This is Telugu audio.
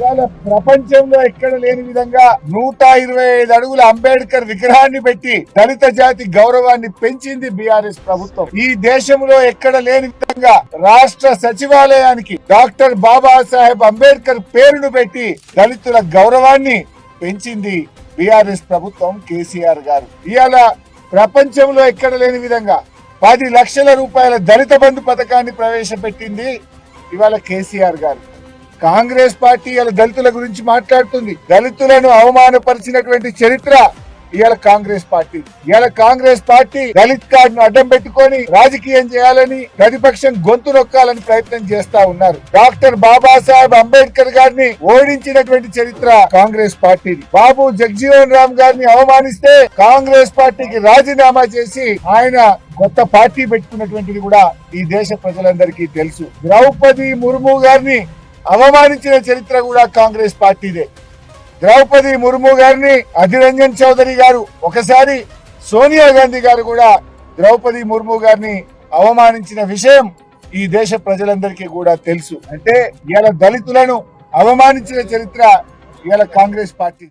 ఇవాళ ప్రపంచంలో ఎక్కడ లేని విధంగా 125 అడుగుల అంబేద్కర్ విగ్రహాన్ని పెట్టి దళిత జాతి గౌరవాన్ని పెంచింది బీఆర్ఎస్ ప్రభుత్వం. ఈ దేశంలో ఎక్కడ లేని విధంగా రాష్ట్ర సచివాలయానికి డాక్టర్ బాబాసాహెబ్ అంబేద్కర్ పేరును పెట్టి దళితుల గౌరవాన్ని పెంచింది బీఆర్ఎస్ ప్రభుత్వం, కేసీఆర్ గారు. ఇవాళ ప్రపంచంలో ఎక్కడ లేని విధంగా 10 లక్షల రూపాయల దళిత బంధు పథకాన్ని ప్రవేశపెట్టింది ఇవాళ కేసీఆర్ గారు. కాంగ్రెస్ పార్టీ ఇవాళ దళితుల గురించి మాట్లాడుతుంది. దళితులను అవమానపరిచినటువంటి చరిత్ర ఇవాళ కాంగ్రెస్ పార్టీ. ఇవాళ కాంగ్రెస్ పార్టీ దళిత్ కార్డును అడ్డం పెట్టుకొని రాజకీయం చేయాలని, ప్రతిపక్షం గొంతు నొక్కాలని ప్రయత్నం చేస్తా ఉన్నారు. డాక్టర్ బాబాసాహెబ్ అంబేద్కర్ గారిని ఓడించినటువంటి చరిత్ర కాంగ్రెస్ పార్టీది. బాబు జగజీవన్ రామ్ గారిని అవమానిస్తే కాంగ్రెస్ పార్టీకి రాజీనామా చేసి ఆయన కొత్త పార్టీ పెట్టుకున్నటువంటిది కూడా ఈ దేశ ప్రజలందరికీ తెలుసు. ద్రౌపది ముర్ము గారిని అవమానించిన చరిత్ర కూడా కాంగ్రెస్ పార్టీదే. ద్రౌపది ముర్ము గారిని అధీర్ రంజన్ చౌదరి గారు, ఒకసారి సోనియా గాంధీ గారు కూడా ద్రౌపది ముర్ము గారిని అవమానించిన విషయం ఈ దేశ ప్రజలందరికీ కూడా తెలుసు. అంటే ఇవాళ దళితులను అవమానించిన చరిత్ర ఇవాళ కాంగ్రెస్ పార్టీ.